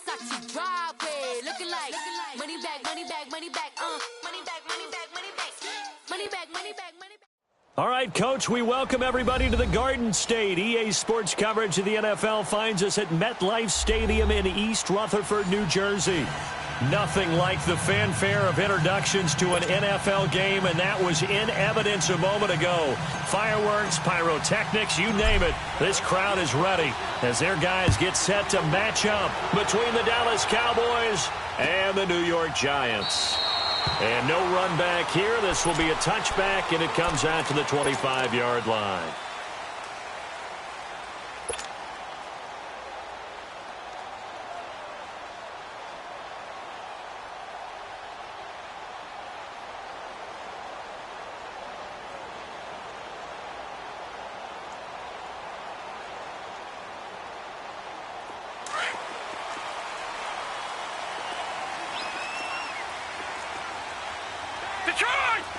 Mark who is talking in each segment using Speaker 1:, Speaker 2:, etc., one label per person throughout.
Speaker 1: Versace driveway, looking like money back, money back, money back, money back, money back, money back, money back, money back, money back.
Speaker 2: All right, Coach, we welcome everybody to the Garden State. EA Sports coverage of the NFL finds us at MetLife Stadium in East Rutherford, New Jersey. Nothing like the fanfare of introductions to an NFL game, and that was in evidence a moment ago. Fireworks, pyrotechnics, you name it. This crowd is ready as their guys get set to match up between the Dallas Cowboys and the New York Giants. And no run back here. This will be a touchback, and it comes out to the 25-yard line.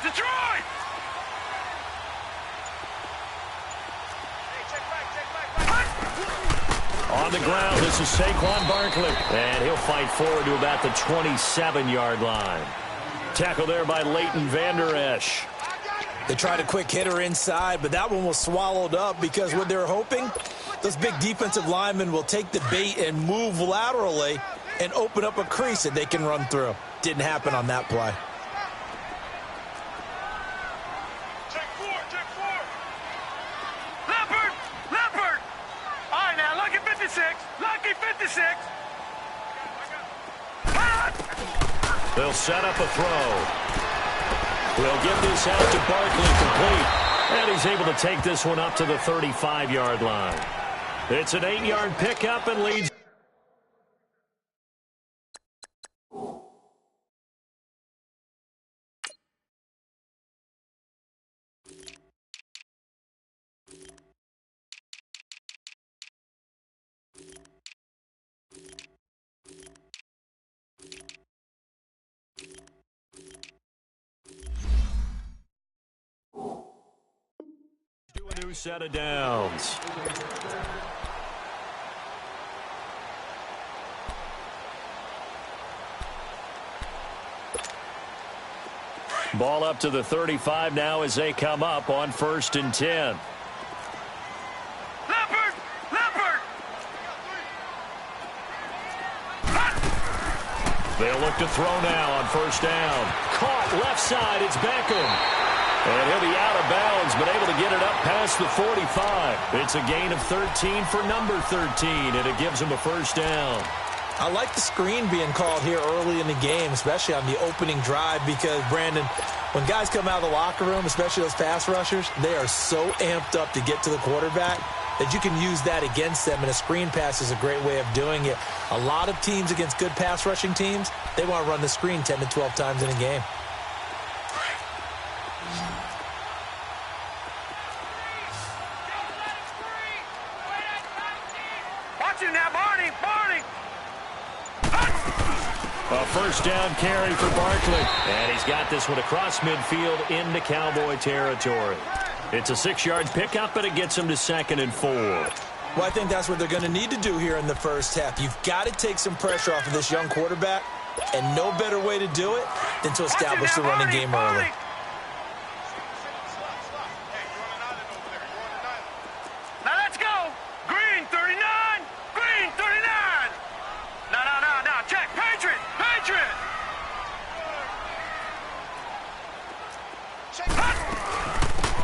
Speaker 3: Detroit!
Speaker 2: On the ground, this is Saquon Barkley. And he'll fight forward to about the 27-yard line. Tackle there by Leighton Vander Esch.
Speaker 4: They tried a quick hitter inside, but that one was swallowed up because what they're hoping, those big defensive linemen will take the bait and move laterally and open up a crease that they can run through. Didn't happen on that play.
Speaker 2: They'll set up a throw. We'll get this out to Barkley complete. And he's able to take this one up to the 35-yard line. It's an 8-yard pickup and leads. A new set of downs. Ball up to the 35 now as they come up on 1st and 10.
Speaker 3: Leopard!
Speaker 2: They'll look to throw now on 1st down. Caught left side, it's Beckham. And he'll be out of bounds, but able to get it up past the 45. It's a gain of 13 for number 13, and it gives him a 1st down.
Speaker 4: I like the screen being called here early in the game, especially on the opening drive, because, Brandon, when guys come out of the locker room, especially those pass rushers, they are so amped up to get to the quarterback that you can use that against them, and a screen pass is a great way of doing it. A lot of teams against good pass rushing teams, they want to run the screen 10 to 12 times in a game.
Speaker 2: A 1st down carry for Barkley. And he's got this one across midfield into Cowboy territory. It's a 6-yard pickup, but it gets him to 2nd and 4.
Speaker 4: Well, I think that's what they're going to need to do here in the first half. You've got to take some pressure off of this young quarterback, and no better way to do it than to establish the running game early.
Speaker 3: Now let's go. Green 39. Green 39. No. Check. Patriot.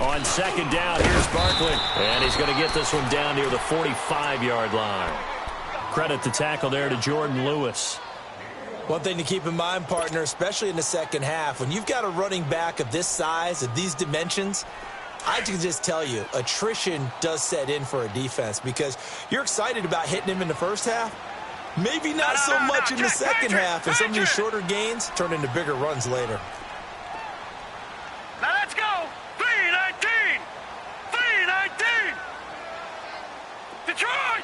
Speaker 2: On 2nd down, here's Barkley. And he's going to get this one down near the 45-yard line. Credit the tackle there to Jordan Lewis.
Speaker 4: One thing to keep in mind, partner, especially in the second half, when you've got a running back of this size, of these dimensions, I can just tell you, attrition does set in for a defense because you're excited about hitting him in the first half. Maybe not so much in the second half, and some of these shorter gains turn into bigger runs later.
Speaker 3: Now let's go. 3-19. Detroit!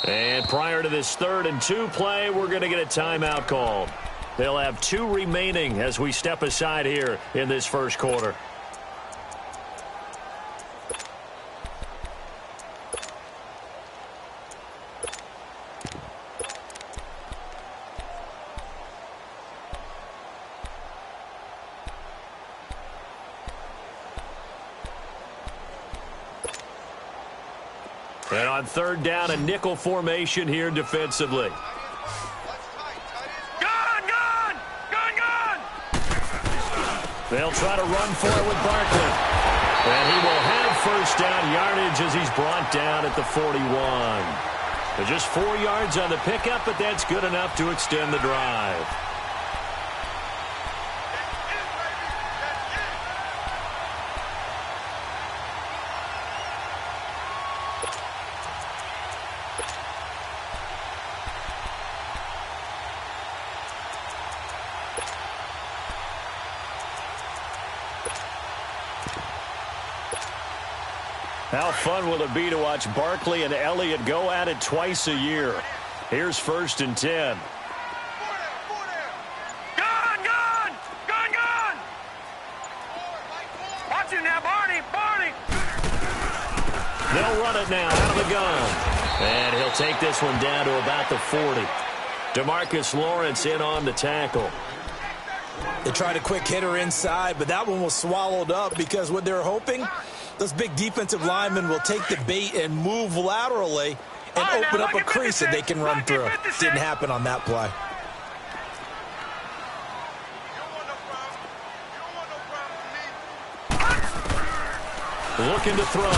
Speaker 2: And prior to this 3rd and 2 play, we're going to get a timeout called. They'll have 2 remaining as we step aside here in this first quarter. And on third down, a nickel formation here defensively.
Speaker 3: Gun!
Speaker 2: They'll try to run for it with Barkley. And he will have first down yardage as he's brought down at the 41. They're just 4 yards on the pickup, but that's good enough to extend the drive. How fun will it be to watch Barkley and Elliott go at it twice a year? Here's 1st and 10.
Speaker 3: Gun! Watch it now, Barney!
Speaker 2: They'll run it now out of the gun. And he'll take this one down to about the 40. DeMarcus Lawrence in on the tackle.
Speaker 4: They tried a quick hitter inside, but that one was swallowed up because what they're hoping, those big defensive linemen will take the bait and move laterally and open up a crease that they can run through. Didn't happen on that play.
Speaker 2: Looking to throw.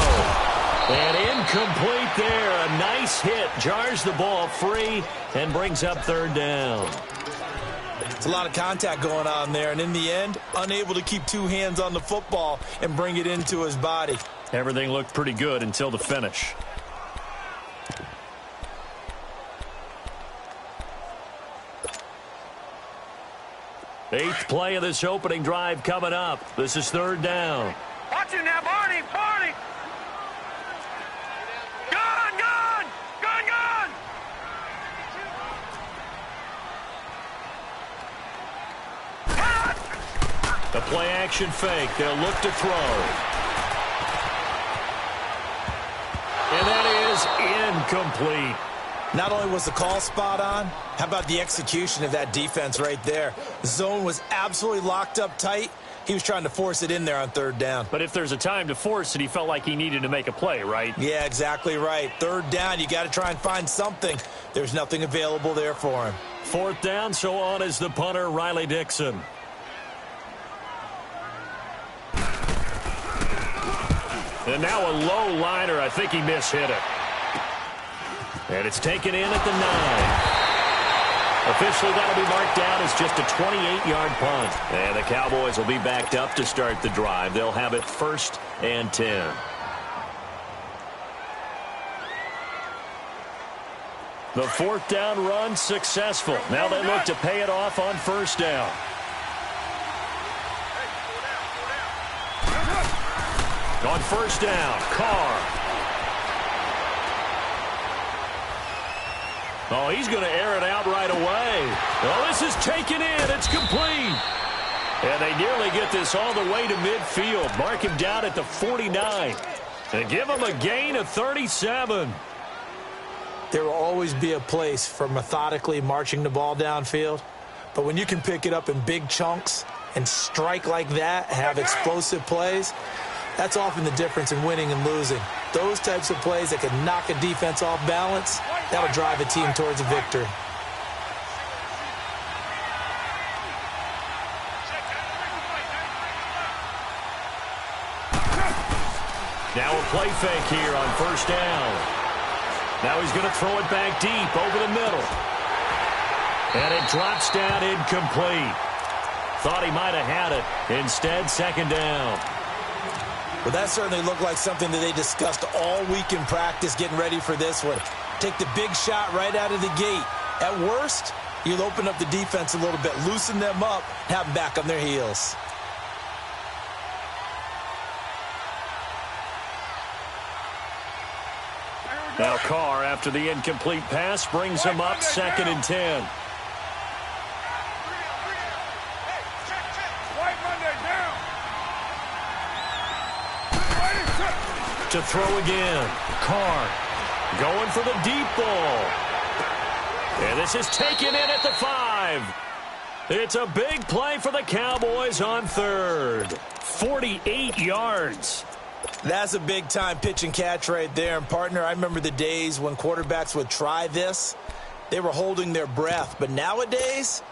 Speaker 2: And incomplete there. A nice hit. Jars the ball free and brings up third down.
Speaker 4: It's a lot of contact going on there, and in the end, unable to keep 2 hands on the football and bring it into his body.
Speaker 2: Everything looked pretty good until the finish. Eighth play of this opening drive coming up. This is third down.
Speaker 3: Watch it now, Barney! Gun!
Speaker 2: The play action fake. They'll look to throw. And that is incomplete.
Speaker 4: Not only was the call spot on, how about the execution of that defense right there? The zone was absolutely locked up tight. He was trying to force it in there on third down.
Speaker 2: But if there's a time to force it, he felt like he needed to make a play, right?
Speaker 4: Yeah, exactly right. Third down, you got to try and find something. There's nothing available there for him.
Speaker 2: Fourth down, so on is the punter, Riley Dixon. And now a low liner. I think he mishit it. And it's taken in at the 9. Officially, that'll be marked down as just a 28-yard punt. And the Cowboys will be backed up to start the drive. They'll have it 1st and 10. The 4th down run successful. Now they look to pay it off on 1st down. On 1st down, Carr. Oh, he's going to air it out right away. Oh, this is taken in. It's complete. And they nearly get this all the way to midfield. Mark him down at the 49. And give him a gain of 37.
Speaker 4: There will always be a place for methodically marching the ball downfield. But when you can pick it up in big chunks and strike like that, have explosive plays, that's often the difference in winning and losing. Those types of plays that can knock a defense off balance, that'll drive a team towards a victory.
Speaker 2: Now a play fake here on 1st down. Now he's going to throw it back deep over the middle. And it drops down incomplete. Thought he might have had it. Instead, 2nd down.
Speaker 4: Well, that certainly looked like something that they discussed all week in practice getting ready for this one. Take the big shot right out of the gate. At worst, you'll open up the defense a little bit, loosen them up, have them back on their heels.
Speaker 2: Now Carr, after the incomplete pass, brings him up 2nd and 10. To throw again. Carr going for the deep ball. And this is taken in at the 5. It's a big play for the Cowboys on 3rd. 48 yards.
Speaker 4: That's a big-time pitch and catch right there. And, partner, I remember the days when quarterbacks would try this. They were holding their breath. But nowadays,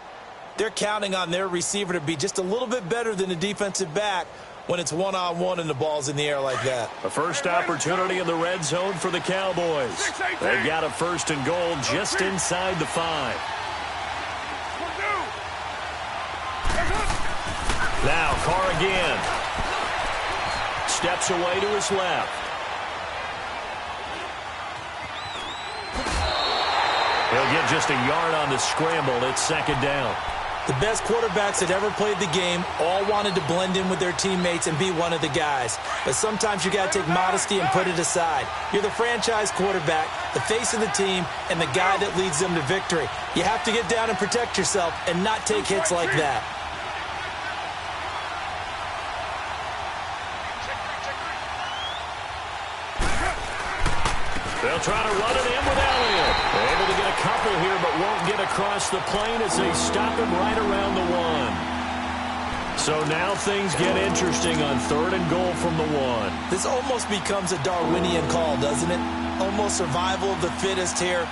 Speaker 4: they're counting on their receiver to be just a little bit better than the defensive back when it's one-on-one and the ball's in the air like that.
Speaker 2: A first opportunity in the red zone for the Cowboys. They got a first and goal just inside the 5. Now Carr again. Steps away to his left. He'll get just a yard on the scramble. It's second down.
Speaker 4: The best quarterbacks that ever played the game all wanted to blend in with their teammates and be one of the guys. But sometimes you got to take modesty and put it aside. You're the franchise quarterback, the face of the team, and the guy that leads them to victory. You have to get down and protect yourself and not take hits like that.
Speaker 2: They'll try to run it in with Elliott. They're able to get a couple here, but won't get across the plane as they stop him right around the 1. So now things get interesting on third and goal from the 1.
Speaker 4: This almost becomes a Darwinian call, doesn't it? Almost survival of the fittest here.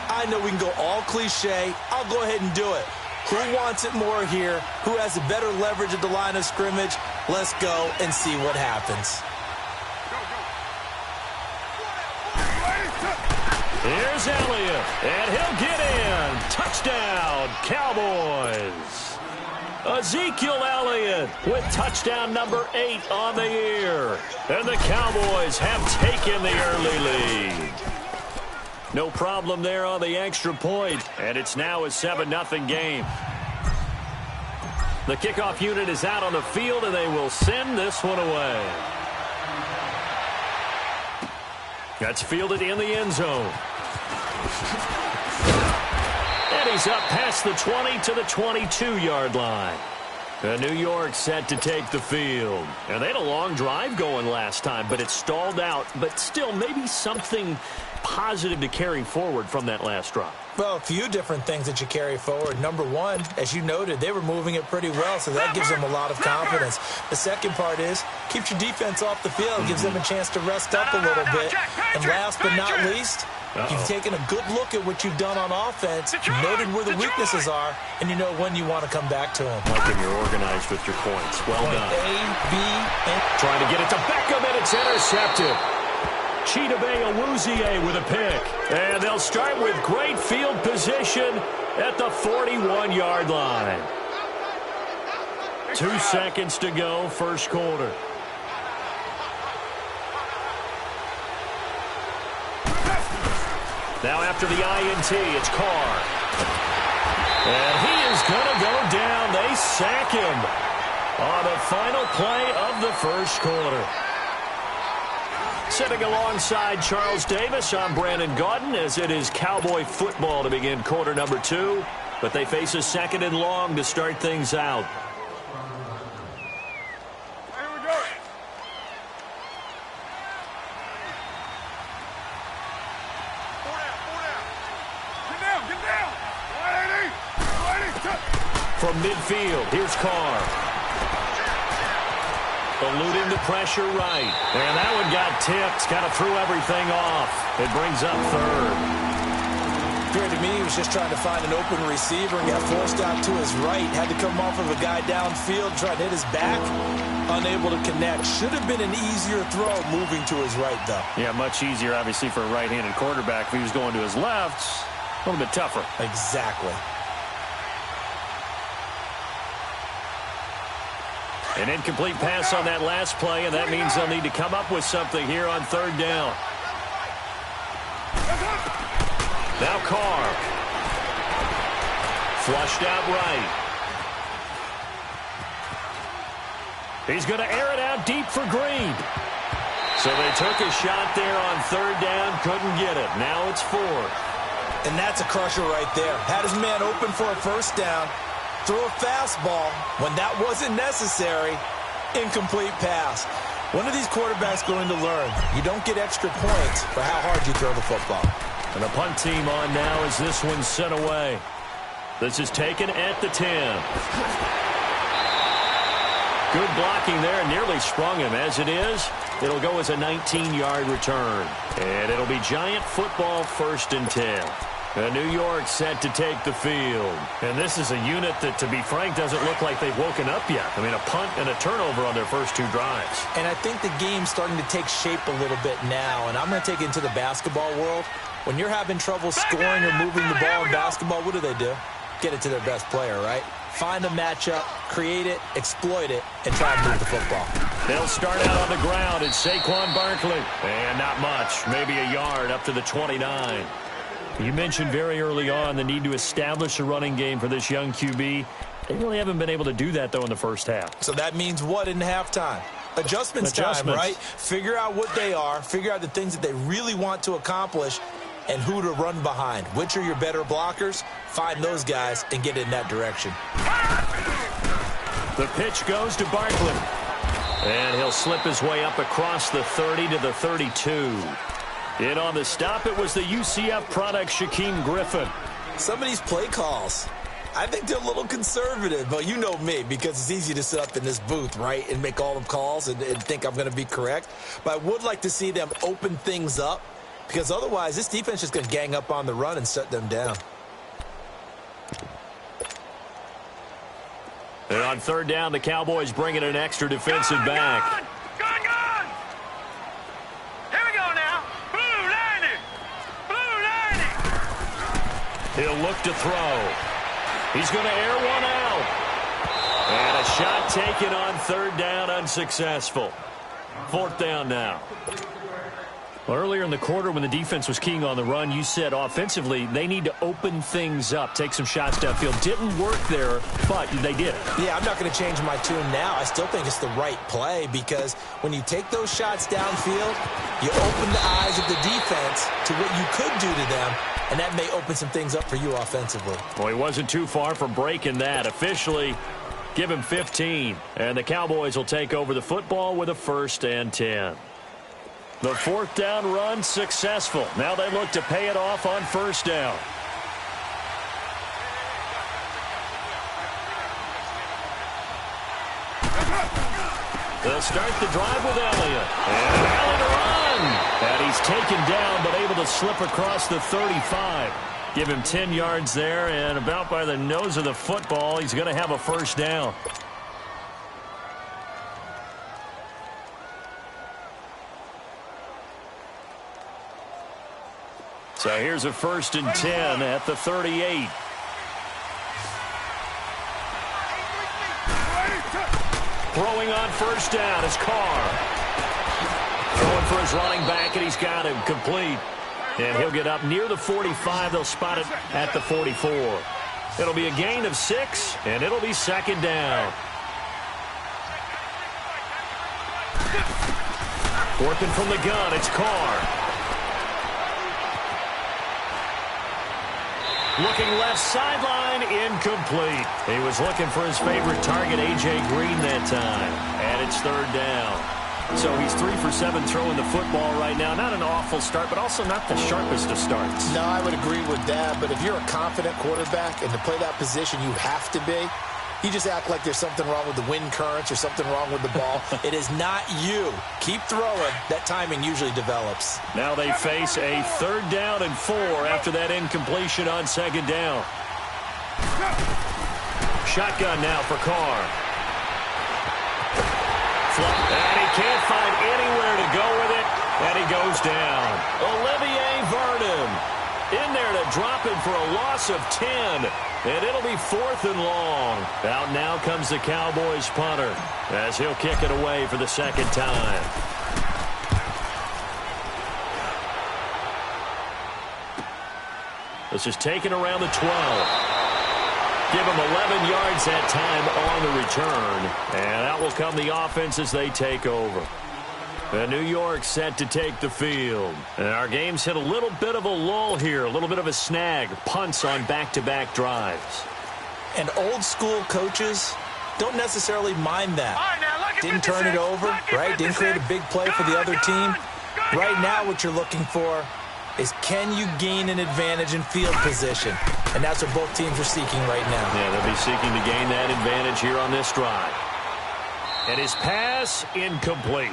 Speaker 4: I know we can go all cliche. I'll go ahead and do it. Who wants it more here? Who has a better leverage at the line of scrimmage? Let's go and see what happens.
Speaker 2: Here's Elliott, and he'll get in. Touchdown, Cowboys. Ezekiel Elliott with touchdown number 8 on the year. And the Cowboys have taken the early lead. No problem there on the extra point, and it's now a 7-0 game. The kickoff unit is out on the field, and they will send this one away. That's fielded in the end zone. And he's up past the 20 to the 22-yard line. New York set to take the field. And they had a long drive going last time, but it stalled out. But still, maybe something positive to carry forward from that last drive.
Speaker 4: Well, a few different things that you carry forward. Number one, as you noted, they were moving it pretty well, so that gives them a lot of confidence. The second part is, keeps your defense off the field, gives them a chance to rest up a little bit. And last but not least, you've taken a good look at what you've done on offense, noted where the weaknesses are, and you know when you want to come back to them.
Speaker 2: Like when you're organized with your points. Well done.
Speaker 4: A, B, and...
Speaker 2: Trying to get it to Beckham, and it's intercepted. Chidobe Awuzie with a pick. And they'll start with great field position at the 41-yard line. 2 seconds to go, first quarter. Now after the INT, it's Carr. And he is going to go down. They sack him on the final play of the first quarter. Sitting alongside Charles Davis, I'm Brandon Gaudin, as it is Cowboy football to begin quarter number 2. But they face a second and long to start things out.
Speaker 3: Here we go. Get down. 180.
Speaker 2: From midfield, here's Carr. Eluding the pressure right. And that one got tipped. Kind of threw everything off. It brings up third.
Speaker 4: Appeared to me he was just trying to find an open receiver and got forced out to his right. Had to come off of a guy downfield, tried to hit his back. Unable to connect. Should have been an easier throw moving to his right, though.
Speaker 2: Yeah, much easier, obviously, for a right-handed quarterback. If he was going to his left, a little bit tougher.
Speaker 4: Exactly.
Speaker 2: An incomplete pass on that last play, and that means they'll need to come up with something here on third down. Now Carr. Flushed out right. He's going to air it out deep for Green. So they took a shot there on third down, couldn't get it. Now it's 4.
Speaker 4: And that's a crusher right there. Had his man open for a first down. Throw a fastball when that wasn't necessary. Incomplete pass. When are these quarterbacks going to learn? You don't get extra points for how hard you throw the football.
Speaker 2: And the punt team on now as this one's sent away. This is taken at the 10. Good blocking there, nearly sprung him. As it is, it'll go as a 19-yard return. And it'll be Giant football 1st and 10. New York set to take the field. And this is a unit that, to be frank, doesn't look like they've woken up yet. I mean, a punt and a turnover on their first 2 drives.
Speaker 4: And I think the game's starting to take shape a little bit now. And I'm going to take it into the basketball world. When you're having trouble scoring or moving the ball in basketball, what do? Get it to their best player, right? Find a matchup, create it, exploit it, and try and move the football.
Speaker 2: They'll start out on the ground. It's Saquon Barkley. And not much, maybe a yard up to the 29. You mentioned very early on the need to establish a running game for this young QB. They really haven't been able to do that, though, in the first half.
Speaker 4: So that means what in halftime? Adjustments time, right? Figure out what they are, figure out the things that they really want to accomplish, and who to run behind. Which are your better blockers? Find those guys and get in that direction.
Speaker 2: The pitch goes to Barkley. And he'll slip his way up across the 30 to the 32. In on the stop, it was the UCF product, Shaquem Griffin.
Speaker 4: Some of these play calls, I think they're a little conservative, but you know me, because it's easy to sit up in this booth, right, and make all the calls and think I'm going to be correct. But I would like to see them open things up, because otherwise this defense is going to gang up on the run and shut them down.
Speaker 2: And on 3rd down, the Cowboys bring in an extra defensive back. He'll look to throw. He's going to air one out. And a shot taken on 3rd down, unsuccessful. 4th down now. Well, earlier in the quarter when the defense was keying on the run, you said offensively they need to open things up, take some shots downfield. Didn't work there, but they did it.
Speaker 4: Yeah, I'm not going to change my tune now. I still think it's the right play because when you take those shots downfield, you open the eyes of the defense to what you could do to them, and that may open some things up for you offensively.
Speaker 2: Well, he wasn't too far from breaking that. Officially, give him 15. And the Cowboys will take over the football with a 1st and 10. The 4th down run successful. Now they look to pay it off on 1st down. They'll start the drive with Elliott. And Allen to run. And he's taken down, but able to slip across the 35. Give him 10 yards there, and about by the nose of the football, he's going to have a 1st down. So here's a 1st and 10 at the 38. Throwing on 1st down is Carr. Throwing for his running back, and he's got him complete. And he'll get up near the 45. They'll spot it at the 44. It'll be a gain of 6, and it'll be 2nd down. Working from the gun, it's Carr. Looking left sideline, incomplete. He was looking for his favorite target, A.J. Green, that time. And it's 3rd down. So he's 3 for 7 throwing the football right now. Not an awful start, but also not the sharpest of starts.
Speaker 4: No, I would agree with that. But if you're a confident quarterback and to play that position, you have to be. You just act like there's something wrong with the wind currents or something wrong with the ball. It is not you. Keep throwing. That timing usually develops.
Speaker 2: Now they face a 3rd down and 4 after that incompletion on 2nd down. Shotgun now for Carr. And he can't find anywhere to go with it, and he goes down. Olivier Vernon in there to drop him for a loss of 10. And it'll be 4th and long. Out now comes the Cowboys punter as he'll kick it away for the 2nd time. This is taken around the 12. Give him 11 yards that time on the return. And out will come the offense as they take over. And New York set to take the field. And our game's hit a little bit of a lull here, a little bit of a snag. Punts on back-to-back drives.
Speaker 4: And old-school coaches don't necessarily mind that. Didn't turn it over, right? Didn't create a big play for the other team. Right now what you're looking for is can you gain an advantage in field position? And that's what both teams are seeking right now.
Speaker 2: Yeah, they'll be seeking to gain that advantage here on this drive. And his pass incomplete.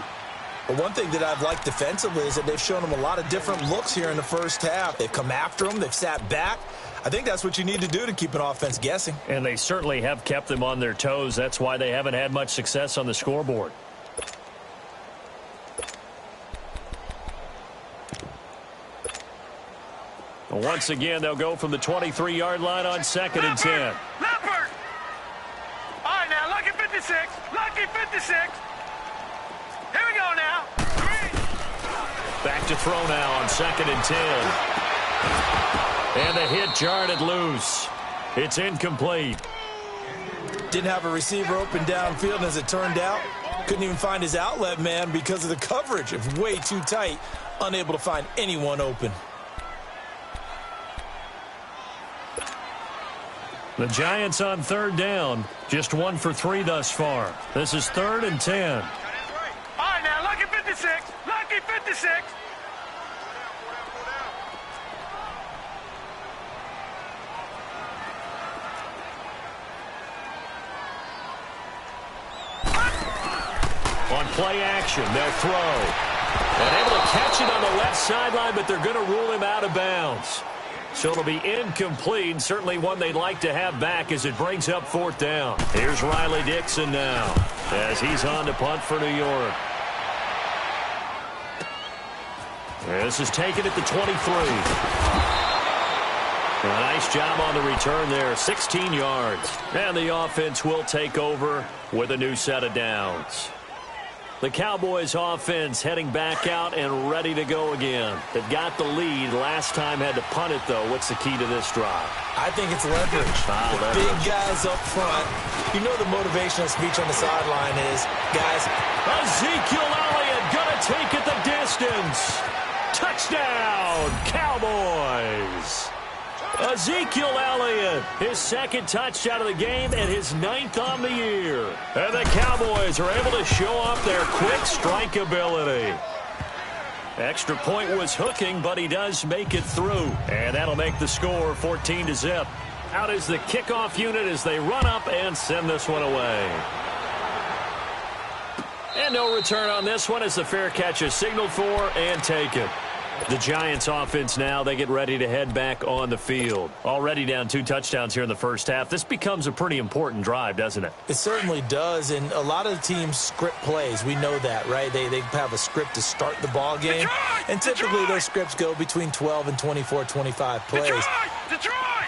Speaker 4: But one thing that I've liked defensively is that they've shown him a lot of different looks here in the first half. They've come after him. They've sat back. I think that's what you need to do to keep an offense guessing.
Speaker 2: And they certainly have kept them on their toes. That's why they haven't had much success on the scoreboard. Once again, they'll go from the 23-yard line on 2nd and 10.
Speaker 3: Leopard! All right, now, lucky 56. Lucky 56. Here we go now.
Speaker 2: Back to throw now on 2nd and 10. And the hit jarred it loose. It's incomplete.
Speaker 4: Didn't have a receiver open downfield, and as it turned out, couldn't even find his outlet man because of the coverage. It was way too tight, unable to find anyone open.
Speaker 2: The Giants on 3rd down, just 1 for 3 thus far. This is 3rd and 10.
Speaker 3: All right, now, lucky 56. Lucky 56.
Speaker 2: On play action, they'll throw. And able to catch it on the left sideline, but they're going to rule him out of bounds. So it'll be incomplete, certainly one they'd like to have back as it brings up 4th down. Here's Riley Dixon now as he's on to punt for New York. This is taken at the 23. A nice job on the return there, 16 yards. And the offense will take over with a new set of downs. The Cowboys offense heading back out and ready to go again. They've got the lead. Last time had to punt it, though. What's the key to this drive?
Speaker 4: I think it's leverage. The big guys up front. You know the motivational speech on the sideline is, guys.
Speaker 2: Ezekiel Elliott going to take it the distance. Touchdown, Cowboys. Ezekiel Elliott, his 2nd touchdown of the game and his 9th on the year. And the Cowboys are able to show off their quick strike ability. Extra point was hooking, but he does make it through. And that'll make the score 14-0. Out is the kickoff unit as they run up and send this one away. And no return on this one as the fair catch is signaled for and taken. The Giants offense now, they get ready to head back on the field. Already down 2 touchdowns here in the first half. This becomes a pretty important drive, doesn't it?
Speaker 4: It certainly does, and a lot of the teams script plays. We know that, right? They have a script to start the ball game, and typically those scripts go between 12 and 24, 25 plays.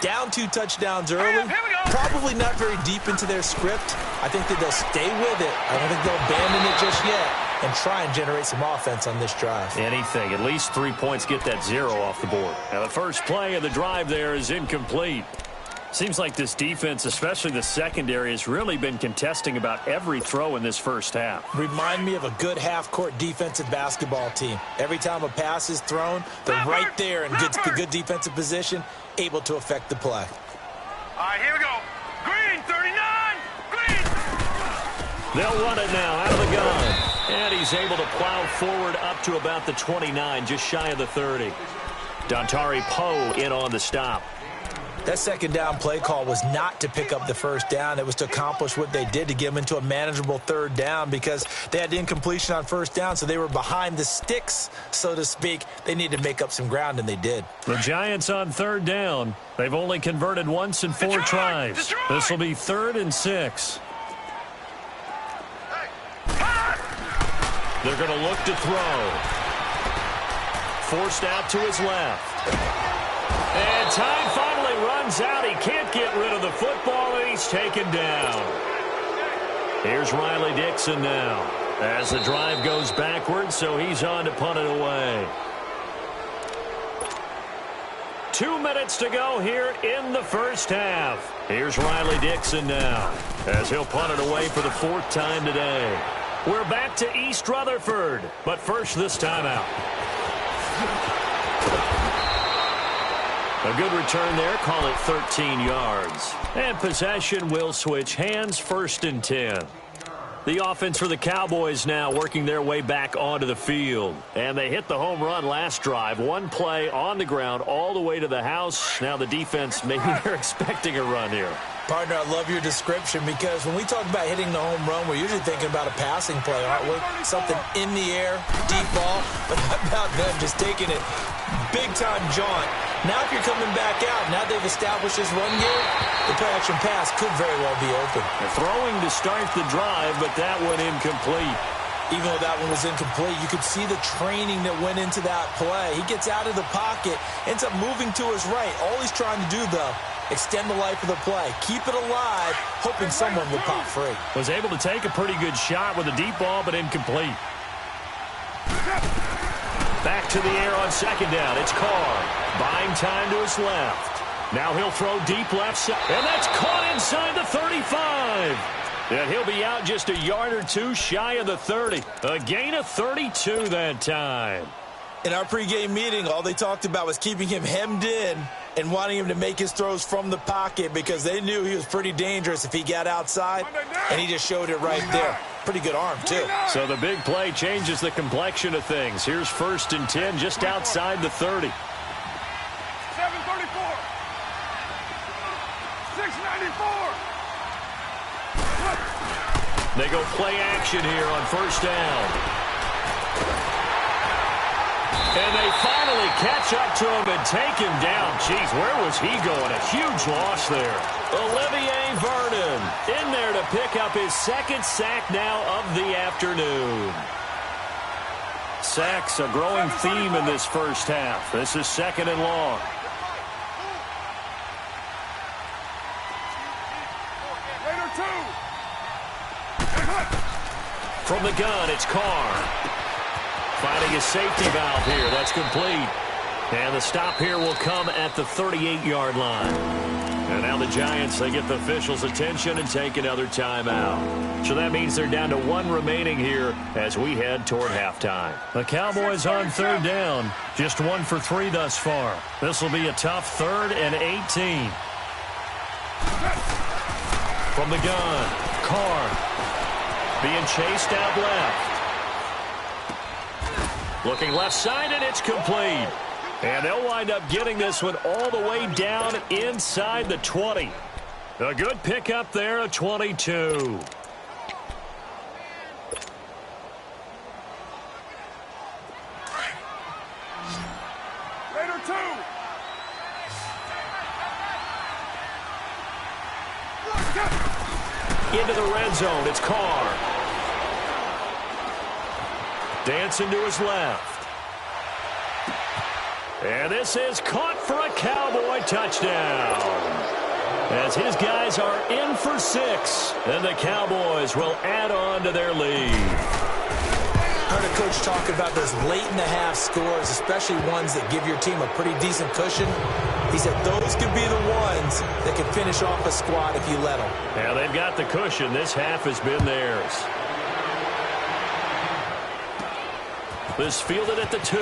Speaker 4: Down 2 touchdowns early, probably not very deep into their script. I think that they'll stay with it. I don't think they'll abandon it just yet and try and generate some offense on this drive.
Speaker 2: Anything. At least 3 points, get that 0 off the board. Now the first play of the drive there is incomplete. Seems like this defense, especially the secondary, has really been contesting about every throw in this first half.
Speaker 4: Remind me of a good half-court defensive basketball team. Every time a pass is thrown, they're right there in good defensive position, able to affect the play.
Speaker 3: All right, here we go. Green, 39. Green.
Speaker 2: They'll run it now out of the gun. And he's able to plow forward up to about the 29, just shy of the 30. Dontari Poe in on the stop.
Speaker 4: That 2nd down play call was not to pick up the 1st down. It was to accomplish what they did, to get them into a manageable 3rd down, because they had incompletion on 1st down, so they were behind the sticks, so to speak. They needed to make up some ground, and they did.
Speaker 2: The Giants on 3rd down. They've only converted once in 4 tries. This will be 3rd and 6. They're going to look to throw. Forced out to his left. And time finally runs out. He can't get rid of the football, and he's taken down. Here's Riley Dixon now as the drive goes backwards, so he's on to punt it away. 2 minutes to go here in the first half. Here's Riley Dixon now as he'll punt it away for the 4th time today. We're back to East Rutherford, but first this timeout. A good return there, call it 13 yards. And possession will switch hands, 1st and 10. The offense for the Cowboys now working their way back onto the field. And they hit the home run last drive. 1 play on the ground all the way to the house. Now the defense, maybe they're expecting a run here.
Speaker 4: Partner, I love your description because when we talk about hitting the home run, we're usually thinking about a passing play, aren't we? Something in the air, deep ball. But how about them just taking it big-time jaunt? Now if you're coming back out, now they've established this run game, the play-action pass could very well be open.
Speaker 2: They're throwing to start the drive, but that one incomplete.
Speaker 4: Even though that one was incomplete, you could see the training that went into that play. He gets out of the pocket, ends up moving to his right. All he's trying to do, though, extend the life of the play. Keep it alive, hoping someone would pop free.
Speaker 2: Was able to take a pretty good shot with a deep ball, but incomplete. Back to the air on second down. It's Carr. Buying time to his left. Now he'll throw deep left side. And that's caught inside the 35. And he'll be out just a yard or two shy of the 30. A gain of 32 that time.
Speaker 4: In our pregame meeting, all they talked about was keeping him hemmed in and wanting him to make his throws from the pocket because they knew he was pretty dangerous if he got outside, and he just showed it right there. Pretty good arm, too.
Speaker 2: So the big play changes the complexion of things. Here's 1st and 10 just outside the 30.
Speaker 3: 734. 694.
Speaker 2: They go play action here on 1st down. And they finally catch up to him and take him down. Jeez, where was he going? A huge loss there. Olivier Vernon in there to pick up his 2nd sack now of the afternoon. Sacks, a growing theme in this first half. This is 2nd and long. From the gun, it's Carr. Finding his safety valve here. That's complete. And the stop here will come at the 38-yard line. And now the Giants, they get the officials' attention and take another timeout. So that means they're down to 1 remaining here as we head toward halftime. The Cowboys on 3rd down. Just 1 for 3 thus far. This will be a tough 3rd and 18. From the gun, Carr. Being chased out left. Looking left side, and it's complete. And they'll wind up getting this one all the way down inside the 20. A good pickup there, a 22.
Speaker 3: Raider 2.
Speaker 2: Into the red zone, it's Carr. Dancing to his left. And this is caught for a Cowboy touchdown. As his guys are in for 6. And the Cowboys will add on to their lead.
Speaker 4: Heard a coach talk about those late-in-the-half scores, especially ones that give your team a pretty decent cushion. He said those could be the ones that can finish off a squad if you let them.
Speaker 2: Yeah, they've got the cushion. This half has been theirs. This fielded at the 2.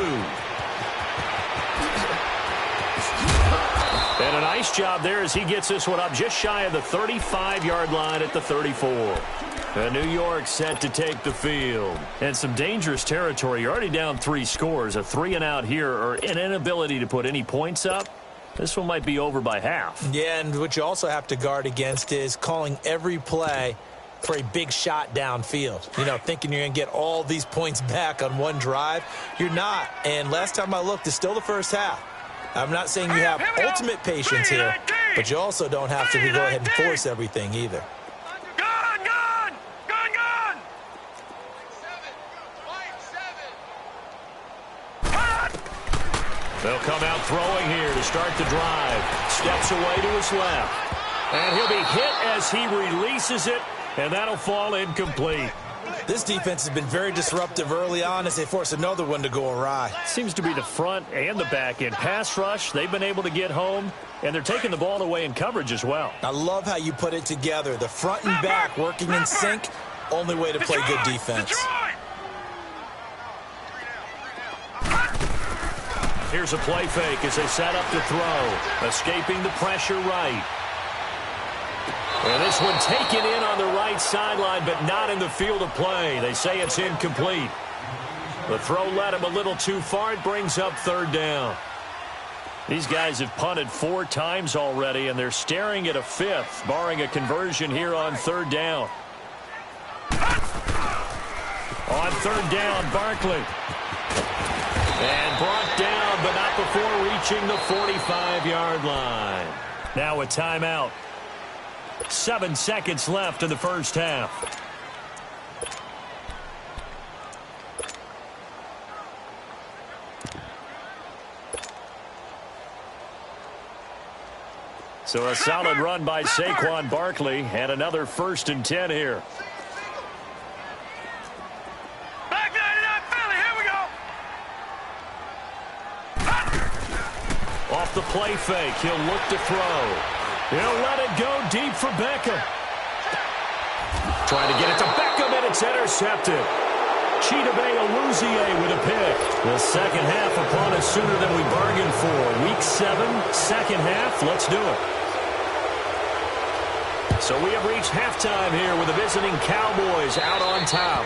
Speaker 2: And a nice job there as he gets this one up just shy of the 35-yard line at the 34. And New York set to take the field. And some dangerous territory. You're already down 3 scores. A 3-and-out here or an inability to put any points up. This one might be over by half.
Speaker 4: Yeah, and what you also have to guard against is calling every play for a big shot downfield. You know, thinking you're going to get all these points back on one drive. You're not. And last time I looked, it's still the first half. I'm not saying you have ultimate patience here, but you also don't have to go ahead and force everything either.
Speaker 3: Gun, gun! Gun, gun!
Speaker 2: They'll come out throwing here to start the drive. Steps away to his left. And he'll be hit as he releases it, and that'll fall incomplete.
Speaker 4: This defense has been very disruptive early on as they force another one to go awry.
Speaker 2: Seems to be the front and the back end. Pass rush, they've been able to get home, and they're taking the ball away in coverage as well.
Speaker 4: I love how you put it together. The front and back working in sync, only way to play good defense.
Speaker 2: Here's a play fake as they set up to throw. Escaping the pressure right. And this one taken in on the right sideline, but not in the field of play. They say it's incomplete. The throw led him a little too far. It brings up 3rd down. These guys have punted 4 times already, and they're staring at a 5th, barring a conversion here on 3rd down. On 3rd down, Barkley. And brought down, but not before reaching the 45-yard line. Now a timeout. 7 seconds left in the first half. So a solid run by Saquon Barkley, and another 1st and 10 here.
Speaker 3: Back 99 Philly, here we go.
Speaker 2: Off the play fake, he'll look to throw. He'll let it go deep for Beckham. Trying to get it to Beckham, and it's intercepted. Chidobe Awuzie with a pick. The second half upon us sooner than we bargained for. Week 7, second half. Let's do it. So we have reached halftime here with the visiting Cowboys out on top.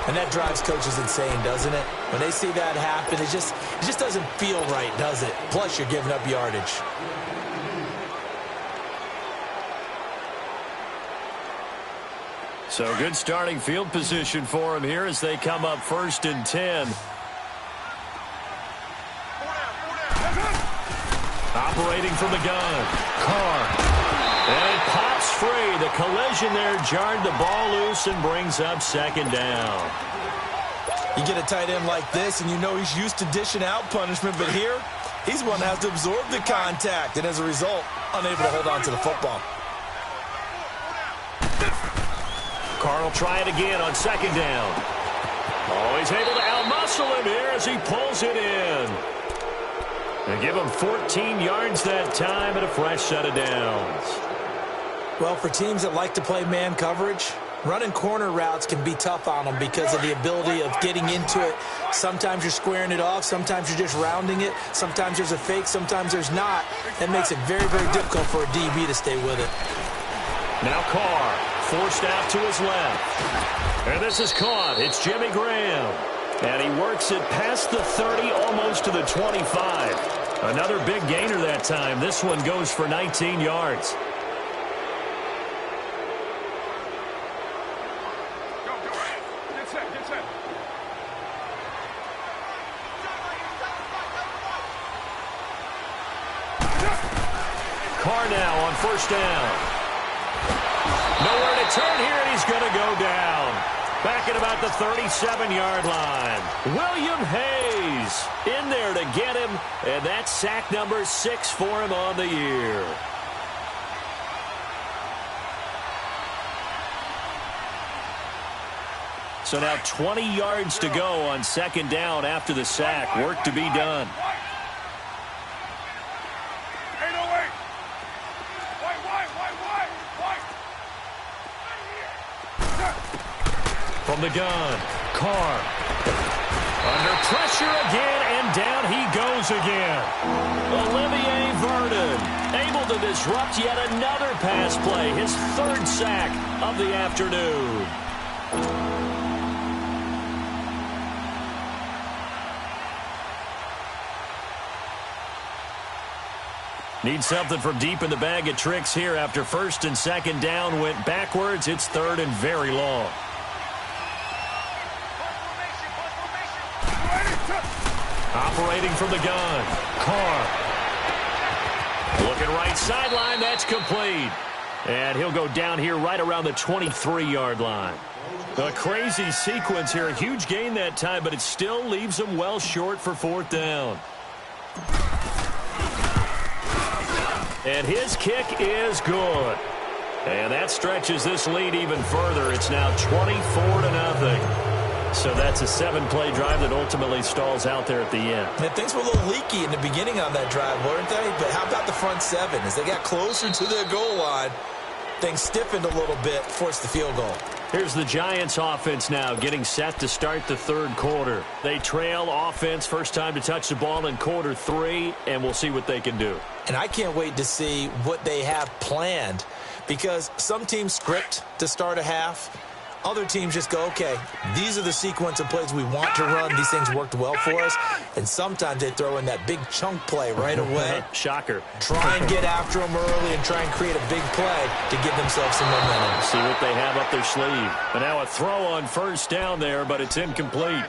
Speaker 4: And that drives coaches insane, doesn't it? When they see that happen, it just doesn't feel right, does it? Plus, you're giving up yardage.
Speaker 2: So good starting field position for him here as they come up 1st and 10. Operating from the gun. Carr. And it pops free. The collision there jarred the ball loose and brings up 2nd down.
Speaker 4: You get a tight end like this, and you know he's used to dishing out punishment, but here, he's one that has to absorb the contact, and as a result, unable to hold on to the football.
Speaker 2: Carr will try it again on 2nd down. Oh, he's able to outmuscle him here as he pulls it in. They give him 14 yards that time and a fresh set of downs.
Speaker 4: Well, for teams that like to play man coverage, running corner routes can be tough on them because of the ability of getting into it. Sometimes you're squaring it off. Sometimes you're just rounding it. Sometimes there's a fake. Sometimes there's not. That makes it very, very difficult for a DB to stay with it.
Speaker 2: Now Carr forced out to his left. And this is caught. It's Jimmy Graham. And he works it past the 30, almost to the 25. Another big gainer that time. This one goes for 19 yards. Carr now on 1st down. Nowhere to turn here, and he's going to go down. Back at about the 37-yard line. William Hayes in there to get him, and that's sack number 6 for him on the year. So now 20 yards to go on 2nd down after the sack. Work to be done. From the gun, Carr. Under pressure again, and down he goes again. Olivier Vernon able to disrupt yet another pass play, his 3rd sack of the afternoon. Need something from deep in the bag of tricks here after 1st and 2nd down went backwards. It's 3rd and very long. Operating from the gun, Carr. Looking right sideline, that's complete. And he'll go down here right around the 23-yard line. A crazy sequence here. A huge gain that time, but it still leaves him well short for 4th down. And his kick is good. And that stretches this lead even further. It's now 24-0. So that's a 7-play drive that ultimately stalls out there at the end.
Speaker 4: And things were a little leaky in the beginning on that drive, weren't they? But how about the front 7? As they got closer to their goal line, things stiffened a little bit, forced the field goal.
Speaker 2: Here's the Giants offense now getting set to start the 3rd quarter. They trail offense, first time to touch the ball in quarter 3, and we'll see what they can do.
Speaker 4: And I can't wait to see what they have planned, because some teams script to start a half. Other teams just go, okay, these are the sequence of plays we want to run. These things worked well for us. And sometimes they throw in that big chunk play right away.
Speaker 2: Shocker.
Speaker 4: Try and get after them early and try and create a big play to give themselves some momentum.
Speaker 2: See what they have up their sleeve. And now a throw on first down there, but it's incomplete.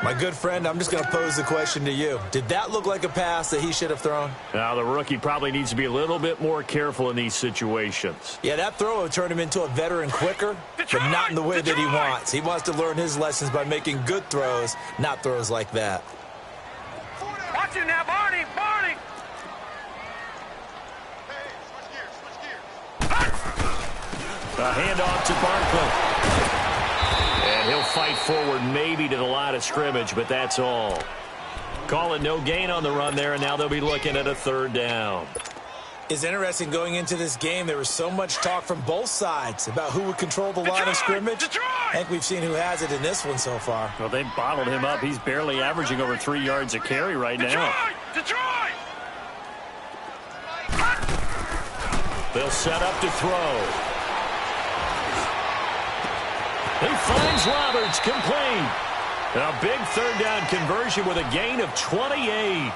Speaker 4: My good friend, I'm just going to pose the question to you. Did that look like a pass that he should have thrown?
Speaker 2: Now, the rookie probably needs to be a little bit more careful in these situations.
Speaker 4: Yeah, that throw would turn him into a veteran quicker, but not in the way that he wants. He wants to learn his lessons by making good throws, not throws like that.
Speaker 3: Watch it now, Barney! Barney!
Speaker 2: A handoff to Barkley. And he'll fight forward maybe to the line of scrimmage, but that's all. Call it no gain on the run there, and now they'll be looking at a third down.
Speaker 4: It's interesting going into this game. There was so much talk from both sides about who would control the line of scrimmage. I think we've seen who has it in this one so far.
Speaker 2: Well, they bottled him up. He's barely averaging over 3 yards a carry right now.
Speaker 3: Detroit!
Speaker 2: They'll set up to throw. He finds Roberts, complete. A big third down conversion with a gain of 28.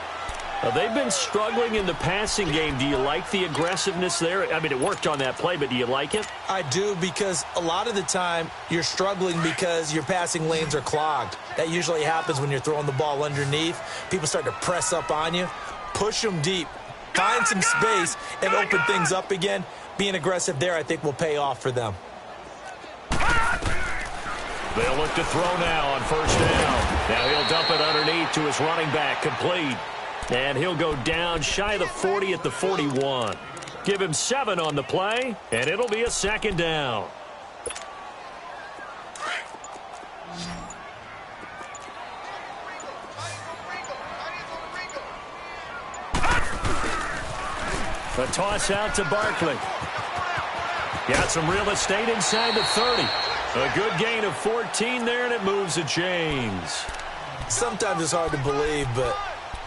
Speaker 2: They've been struggling in the passing game. Do you like the aggressiveness there? I mean, it worked on that play, but do you like it?
Speaker 4: I do, because a lot of the time you're struggling because your passing lanes are clogged. That usually happens when you're throwing the ball underneath. People start to press up on you. Push them deep. Find some space and open things up again. Being aggressive there, I think, will pay off for them.
Speaker 2: They'll look to throw now on first down. Now he'll dump it underneath to his running back, complete. And he'll go down shy of the 40 at the 41. Give him 7 on the play, and it'll be a second down. A toss out to Barkley. Got some real estate inside the 30. A good gain of 14 there, and it moves the chains.
Speaker 4: Sometimes it's hard to believe, but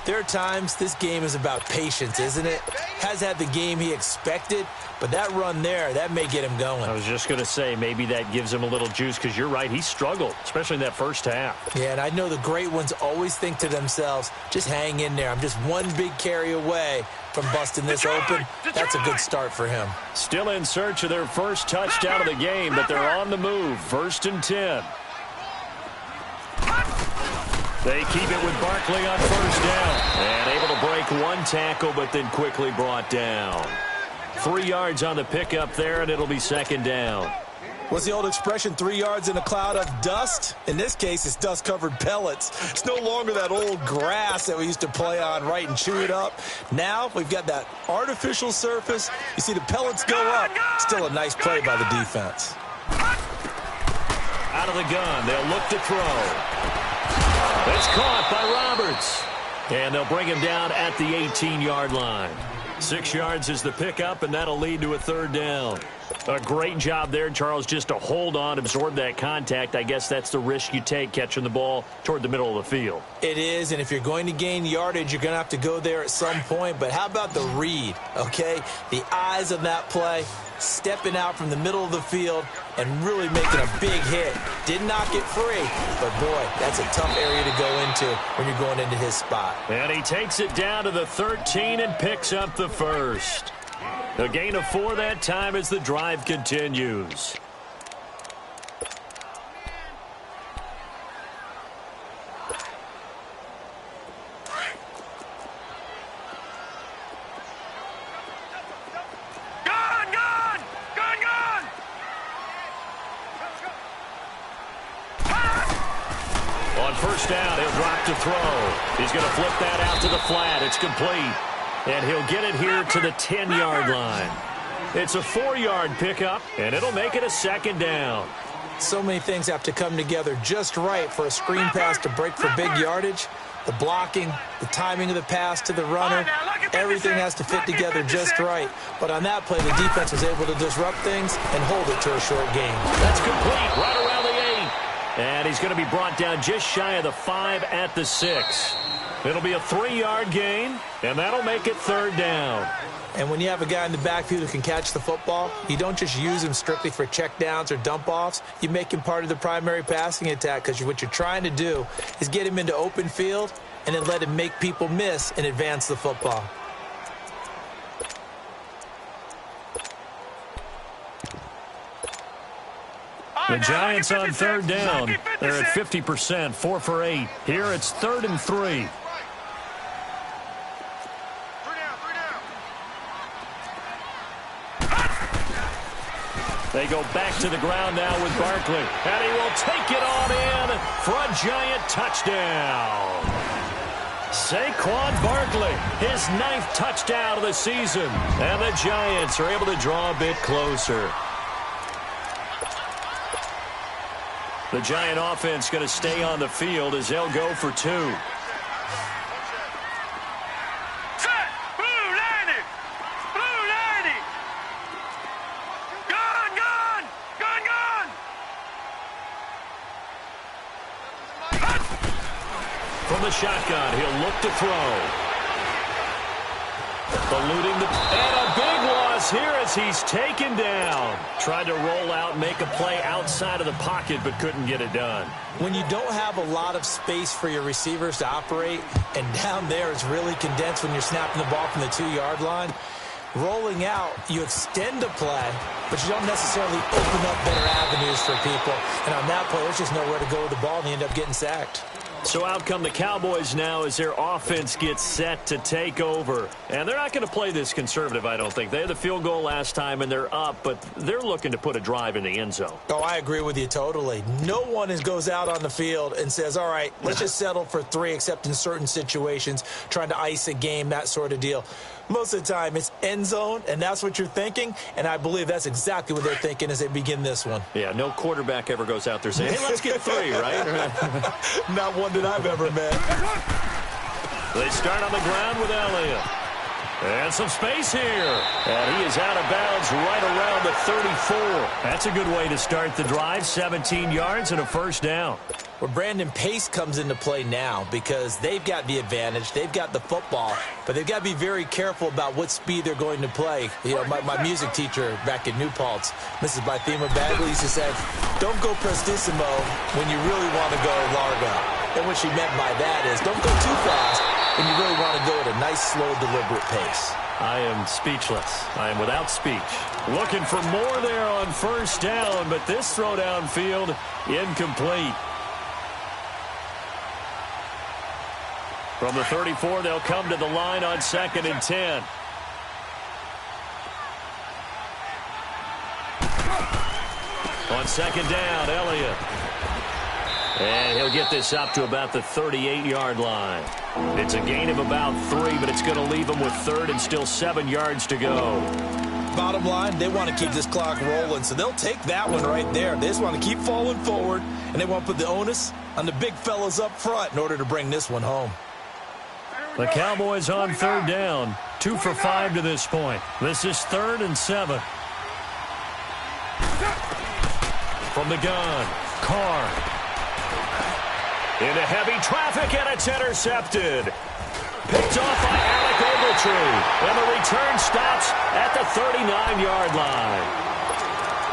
Speaker 4: there are times this game is about patience, isn't it? Has had the game he expected, but that run there, that may get him going.
Speaker 2: I was just going to say, maybe that gives him a little juice, because you're right, he struggled, especially in that first half.
Speaker 4: Yeah, and I know the great ones always think to themselves, just hang in there. I'm just one big carry away from busting this open. That's a good start for him.
Speaker 2: Still in search of their first touchdown of the game, but they're on the move. 1st and 10. They keep it with Barkley on first down. And able to break one tackle, but then quickly brought down. 3 yards on the pickup there, and it'll be second down.
Speaker 4: What's the old expression, 3 yards in a cloud of dust? In this case, it's dust-covered pellets. It's no longer that old grass that we used to play on, right, and chew it up. Now we've got that artificial surface. You see the pellets go up. Still a nice play by the defense.
Speaker 2: Out of the gun, they'll look to throw. It's caught by Roberts. And they'll bring him down at the 18-yard line. 6 yards is the pickup, and that'll lead to a third down. A great job there, Charles, just to hold on, absorb that contact. I guess that's the risk you take catching the ball toward the middle of the field.
Speaker 4: It is, and if you're going to gain yardage, you're going to have to go there at some point. But how about the read, okay? The eyes of that play, stepping out from the middle of the field and really making a big hit. Did not get free, but boy, that's a tough area to go into when you're going into his spot.
Speaker 2: And he takes it down to the 13 and picks up the first. A gain of 4 that time as the drive continues. On first down, he'll drop to throw. He's going to flip that out to the flat. It's complete. And he'll get it here to the 10-yard line. It's a 4-yard pickup, and it'll make it a second down.
Speaker 4: So many things have to come together just right for a screen pass to break for big yardage. The blocking, the timing of the pass to the runner, everything has to fit together just right. But on that play, the defense was able to disrupt things and hold it to a short gain.
Speaker 2: That's complete, right around the 8. And he's going to be brought down just shy of the 5 at the 6. It'll be a 3-yard gain, and that'll make it 3rd down.
Speaker 4: And when you have a guy in the backfield who can catch the football, you don't just use him strictly for checkdowns or dump-offs. You make him part of the primary passing attack, because what you're trying to do is get him into open field and then let him make people miss and advance the football.
Speaker 2: The Giants on 3rd down. They're at 50%, 4 for 8. Here it's 3rd and 3. They go back to the ground now with Barkley. And he will take it on in for a Giant touchdown. Saquon Barkley, his 9th touchdown of the season. And the Giants are able to draw a bit closer. The Giant offense going to stay on the field as they'll go for 2.
Speaker 3: Set! Blue 90! Blue 90! Gun! Gun! Gun! Gun!
Speaker 2: From the shotgun, he'll look to throw. Eluding the... And a big loss here as he's taken down. Tried to roll out, make a play outside of the pocket, but couldn't get it done.
Speaker 4: When you don't have a lot of space for your receivers to operate, and down there it's really condensed when you're snapping the ball from the 2-yard line, rolling out, you extend a play, but you don't necessarily open up better avenues for people. And on that play, there's just nowhere to go with the ball, and you end up getting sacked.
Speaker 2: So out come the Cowboys now as their offense gets set to take over. And they're not going to play this conservative, I don't think. They had the field goal last time, and they're up, but they're looking to put a drive in the end zone.
Speaker 4: Oh, I agree with you totally. No one goes out on the field and says, all right, let's just settle for 3, except in certain situations, trying to ice a game, that sort of deal. Most of the time, it's end zone, and that's what you're thinking, and I believe that's exactly what they're thinking as they begin this one.
Speaker 2: Yeah, no quarterback ever goes out there saying, hey, let's get 3, right?
Speaker 4: Not one that I've ever met.
Speaker 2: They start on the ground with Elliott. And some space here. And he is out of bounds right around the 34. That's a good way to start the drive. 17 yards and a 1st down.
Speaker 4: Well, Brandon, pace comes into play now because they've got the advantage. They've got the football, but they've got to be very careful about what speed they're going to play. You know, my music teacher back in New Paltz, Mrs. Bythema Bagley, used to say, don't go prestissimo when you really want to go largo. And what she meant by that is don't go too fast when you really want to go at a nice, slow, deliberate pace.
Speaker 2: I am speechless. I am without speech. Looking for more there on 1st down, but this throw downfield incomplete. From the 34, they'll come to the line on 2nd and 10. On 2nd down, Elliott. And he'll get this up to about the 38-yard line. It's a gain of about 3, but it's going to leave him with 3rd and still 7 yards to go.
Speaker 4: Bottom line, they want to keep this clock rolling, so they'll take that one right there. They just want to keep falling forward, and they want to put the onus on the big fellas up front in order to bring this one home.
Speaker 2: The Cowboys on 3rd down, 2 for 5 to this point. This is 3rd and 7. From the gun, Carr. Into heavy traffic, and it's intercepted. Picked off by Alec Ogletree. And the return stops at the 39-yard line.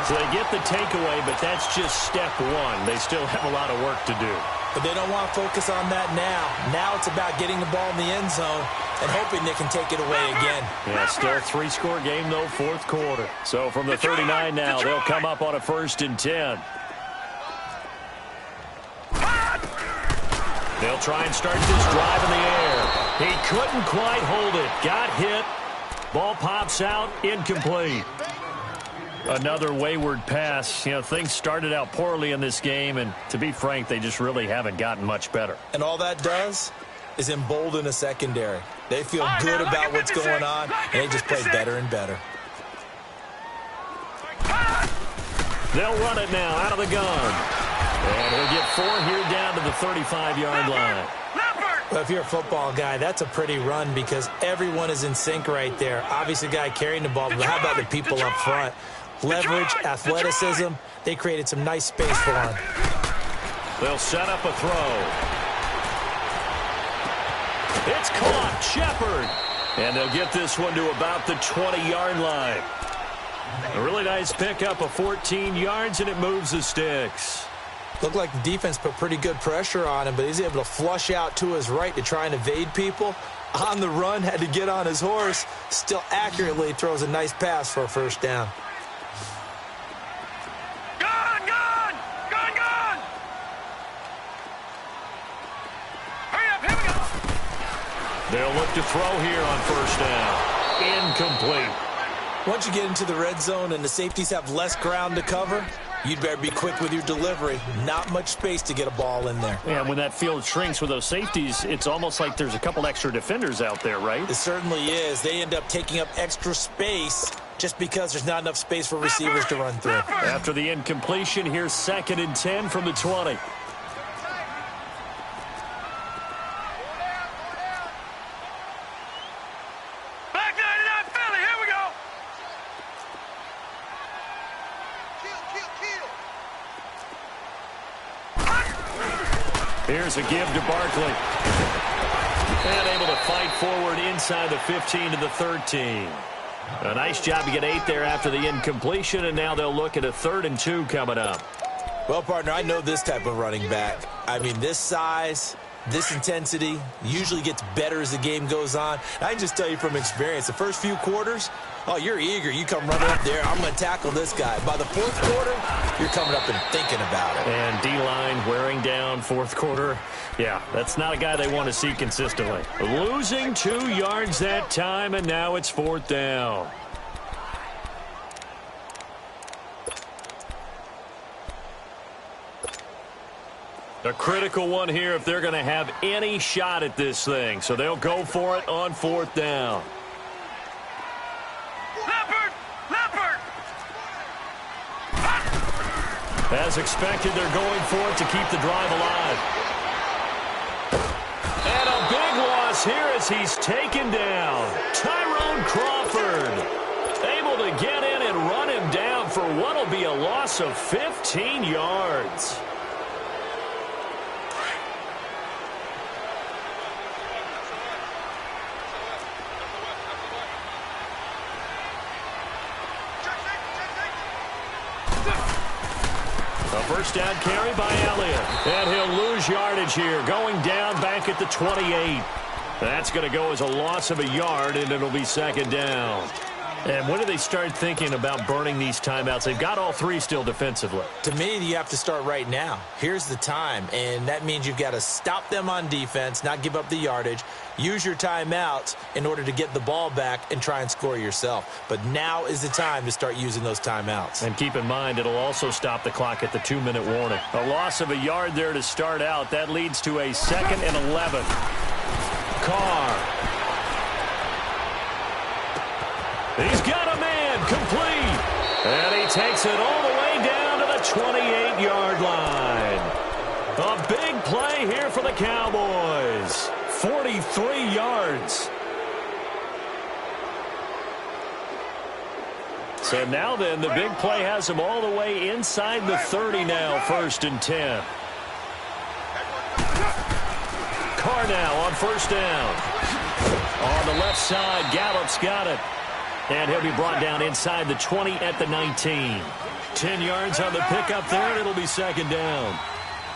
Speaker 2: So they get the takeaway, but that's just step 1. They still have a lot of work to do.
Speaker 4: But they don't want to focus on that now. Now it's about getting the ball in the end zone and hoping they can take it away again.
Speaker 2: Yeah, still a 3-score game, though, 4th quarter. So from the 39 now, they'll come up on a 1st and 10. They'll try and start this drive in the air. He couldn't quite hold it. Got hit. Ball pops out. Incomplete. Another wayward pass. You know, things started out poorly in this game, and to be frank, they just really haven't gotten much better.
Speaker 4: And all that does is embolden a secondary. They feel good about what's going on, and they just play better and better.
Speaker 2: They'll run it now out of the gun. And he'll get 4 here down to the 35-yard line.
Speaker 4: Well, if you're a football guy, that's a pretty run because everyone is in sync right there. Obviously, the guy carrying the ball, but how about the people up front? Leverage, athleticism, they created some nice space for him.
Speaker 2: They'll set up a throw. It's caught. Shepard. And they'll get this one to about the 20-yard line. A really nice pickup of 14 yards, and it moves the sticks.
Speaker 4: Looked like the defense put pretty good pressure on him, but he's able to flush out to his right to try and evade people. On the run, had to get on his horse. Still accurately throws a nice pass for a first down.
Speaker 3: Gone! Hurry up, here we go!
Speaker 2: They'll look to throw here on first down. Incomplete.
Speaker 4: Once you get into the red zone and the safeties have less ground to cover, you'd better be quick with your delivery. Not much space to get a ball in there.
Speaker 5: Yeah, when that field shrinks with those safeties, it's almost like there's a couple extra defenders out there, right?
Speaker 4: It certainly is. They end up taking up extra space just because there's not enough space for receivers to run through.
Speaker 2: After the incompletion, here's 2nd and 10 from the 20.
Speaker 3: Back 99 Philly, here we go!
Speaker 2: Here's a give to Barkley. And able to fight forward inside the 15 to the 13. A nice job to get 8 there after the incompletion, and now they'll look at a 3rd and 2 coming up.
Speaker 4: Well, partner, I know this type of running back. I mean, this size, this intensity usually gets better as the game goes on. And I can just tell you from experience, the first few quarters, oh, you're eager. You come running up there. I'm going to tackle this guy. By the 4th quarter, you're coming up and thinking about it.
Speaker 2: And D-line wearing down 4th quarter. Yeah, that's not a guy they want to see consistently. Losing 2 yards that time, and now it's 4th down. A critical one here if they're going to have any shot at this thing. So they'll go for it on 4th down.
Speaker 3: Leopard!
Speaker 2: As expected, they're going for it to keep the drive alive. And a big loss here as he's taken down. Tyrone Crawford able to get in and run him down for what will be a loss of 15 yards. A first down carry by Elliott. And he'll lose yardage here, going down back at the 28. That's going to go as a loss of a yard, and it'll be 2nd down. And when do they start thinking about burning these timeouts? They've got all 3 still defensively.
Speaker 4: To me, you have to start right now. Here's the time, and that means you've got to stop them on defense, not give up the yardage, use your timeouts in order to get the ball back and try and score yourself. But now is the time to start using those timeouts.
Speaker 2: And keep in mind, it'll also stop the clock at the 2-minute warning. A loss of a yard there to start out. That leads to a 2nd and 11. Carr. He's got a man, complete. And he takes it all the way down to the 28-yard line. A big play here for the Cowboys. 43 yards. So now then, the big play has him all the way inside the 30 now, 1st and 10. Carr now on 1st down. On the left side, Gallup's got it. And he'll be brought down inside the 20 at the 19. 10 yards on the pickup there, and it'll be 2nd down.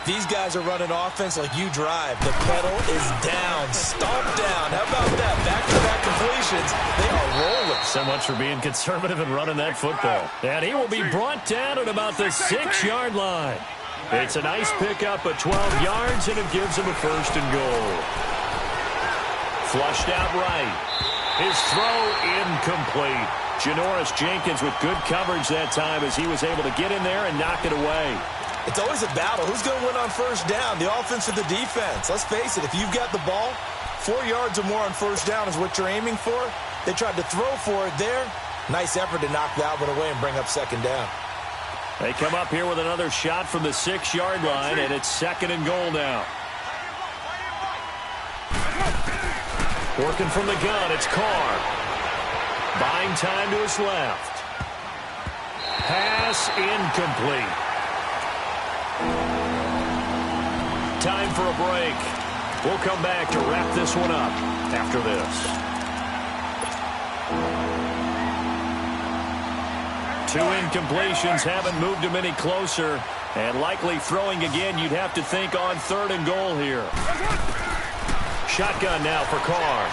Speaker 4: These guys are running offense like you drive. The pedal is down, stomp down. How about that? Back-to-back completions. They are rolling.
Speaker 2: So much for being conservative and running that football. And he will be brought down at about the 6-yard line. It's a nice pickup of 12 yards, and it gives him a 1st and goal. Flushed out right. His throw incomplete. Janoris Jenkins with good coverage that time as he was able to get in there and knock it away.
Speaker 4: It's always a battle. Who's going to win on 1st down? The offense or the defense? Let's face it, if you've got the ball, 4 yards or more on 1st down is what you're aiming for. They tried to throw for it there. Nice effort to knock that one away and bring up 2nd down.
Speaker 2: They come up here with another shot from the 6-yard line, and it's 2nd and goal now. Working from the gun, it's Carr. Buying time to his left. Pass incomplete. Time for a break. We'll come back to wrap this one up after this. 2 incompletions haven't moved him any closer. And likely throwing again, you'd have to think on 3rd and goal here. Shotgun now for Carr.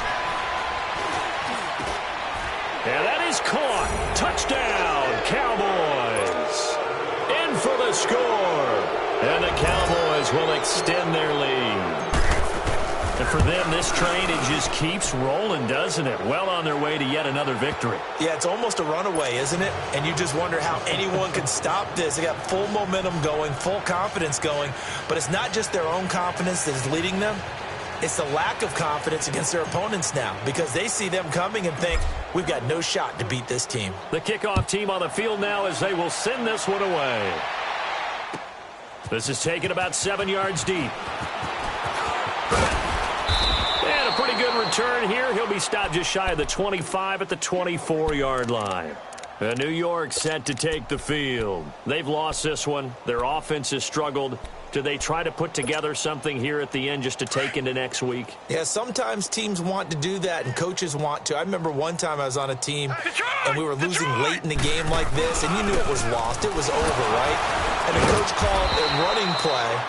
Speaker 2: And that is caught. Touchdown, Cowboys. In for the score. And the Cowboys will extend their lead. And for them, this train, it just keeps rolling, doesn't it? Well on their way to yet another victory.
Speaker 4: Yeah, it's almost a runaway, isn't it? And you just wonder how anyone can stop this. They got full momentum going, full confidence going. But it's not just their own confidence that is leading them. It's the lack of confidence against their opponents now because they see them coming and think, we've got no shot to beat this team.
Speaker 2: The kickoff team on the field now as they will send this one away. This is taken about 7 yards deep. And a pretty good return here. He'll be stopped just shy of the 25 at the 24-yard line. New York set to take the field. They've lost this one. Their offense has struggled. Do they try to put together something here at the end just to take into next week?
Speaker 4: Yeah, sometimes teams want to do that and coaches want to. I remember one time I was on a team and we were losing late in the game like this, and you knew it was lost. It was over, right? And the coach called a running play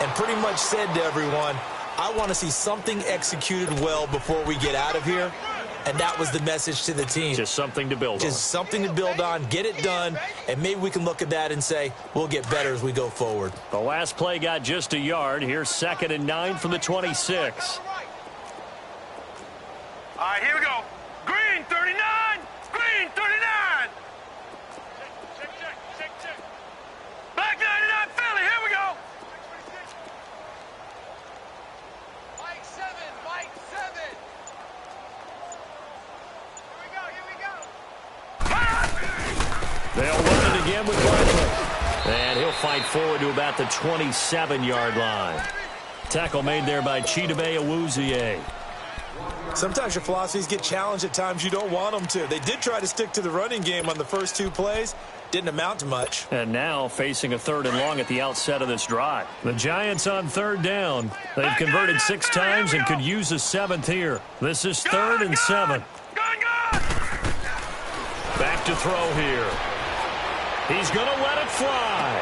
Speaker 4: and pretty much said to everyone, I want to see something executed well before we get out of here. And that was the message to the team.
Speaker 2: Just something to build on.
Speaker 4: Just something to build on, get it done, and maybe we can look at that and say, we'll get better as we go forward.
Speaker 2: The last play got just a yard. Here's 2nd and 9 from the 26.
Speaker 3: All right, here we go. Green, 39. Green, 39. Check. Black 99, Philly, here we go. Mike 7.
Speaker 2: They'll run it again with Barkley. And he'll fight forward to about the 27-yard line. Tackle made there by Chidobe Awuzie.
Speaker 4: Sometimes your philosophies get challenged at times you don't want them to. They did try to stick to the running game on the first 2 plays. Didn't amount to much.
Speaker 2: And now facing a 3rd and long at the outset of this drive. The Giants on 3rd down. They've converted 6 times and could use a 7th here. This is 3rd and 7. Back to throw here. He's going to let it fly.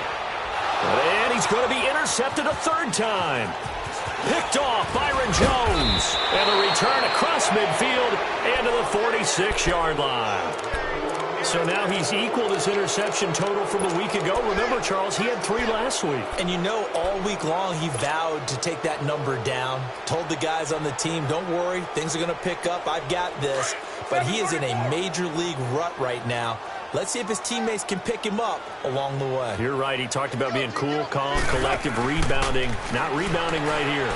Speaker 2: And he's going to be intercepted a 3rd time. Picked off Byron Jones. And the return across midfield and to the 46-yard line. So now he's equaled his interception total from a week ago. Remember, Charles, he had 3 last week.
Speaker 4: And you know, all week long he vowed to take that number down. Told the guys on the team, don't worry, things are going to pick up. I've got this. But he is in a major league rut right now. Let's see if his teammates can pick him up along the way.
Speaker 2: You're right. He talked about being cool, calm, collective, rebounding. Not rebounding right here.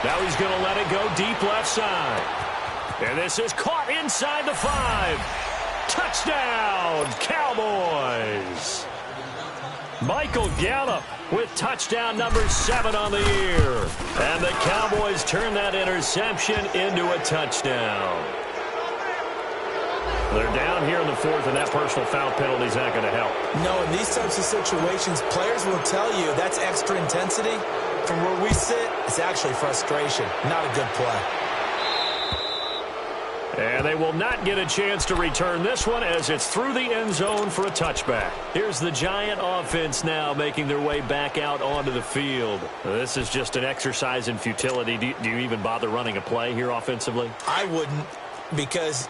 Speaker 2: Now he's going to let it go deep left side. And this is caught inside the 5. Touchdown, Cowboys. Michael Gallup with touchdown number 7 on the year. And the Cowboys turn that interception into a touchdown. They're down here in the 4th, and that personal foul penalty is not going to help.
Speaker 4: No, in these types of situations, players will tell you that's extra intensity. From where we sit, it's actually frustration, not a good play.
Speaker 2: And they will not get a chance to return this one as it's through the end zone for a touchback. Here's the Giant offense now making their way back out onto the field. This is just an exercise in futility. Do you even bother running a play here offensively?
Speaker 4: I wouldn't, because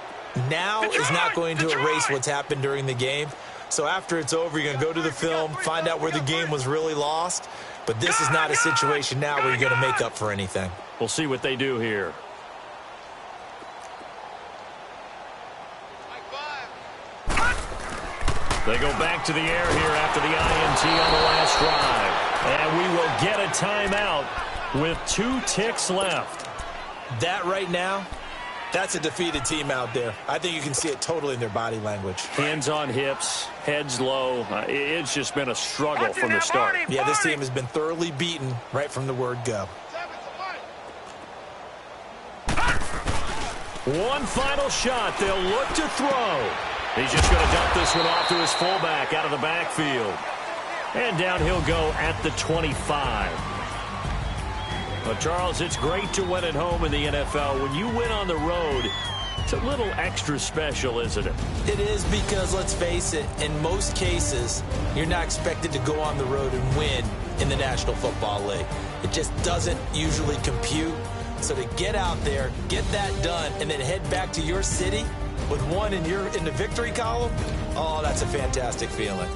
Speaker 4: now is not going to erase what's happened during the game. So after it's over, you're going to go to the film, find out where the game was really lost. But this is not a situation now where you're going to make up for anything.
Speaker 2: We'll see what they do here. They go back to the air here after the INT on the last drive. And we will get a timeout with 2 ticks left.
Speaker 4: That right now, that's a defeated team out there. I think you can see it totally in their body language.
Speaker 2: Hands on hips, heads low. It's just been a struggle from the start.
Speaker 4: Yeah, this team has been thoroughly beaten right from the word go.
Speaker 2: One final shot. They'll look to throw. He's just going to dump this one off to his fullback out of the backfield. And down he'll go at the 25. Well, Charles, it's great to win at home in the NFL. When you win on the road, it's a little extra special, isn't it?
Speaker 4: It is because, let's face it, in most cases, you're not expected to go on the road and win in the National Football League. It just doesn't usually compute. So to get out there, get that done, and then head back to your city with one in the victory column, oh, that's a fantastic feeling.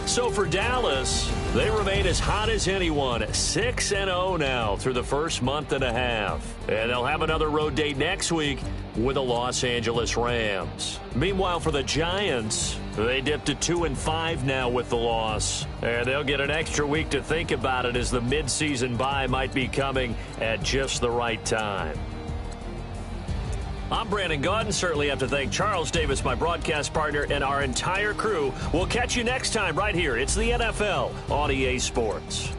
Speaker 2: So for Dallas, they remain as hot as anyone, 6-0 now through the first month and a half. And they'll have another road date next week with the Los Angeles Rams. Meanwhile, for the Giants, they dipped to 2-5 now with the loss. And they'll get an extra week to think about it as the midseason bye might be coming at just the right time. I'm Brandon Gaudin. Certainly have to thank Charles Davis, my broadcast partner, and our entire crew. We'll catch you next time right here. It's the NFL on EA Sports.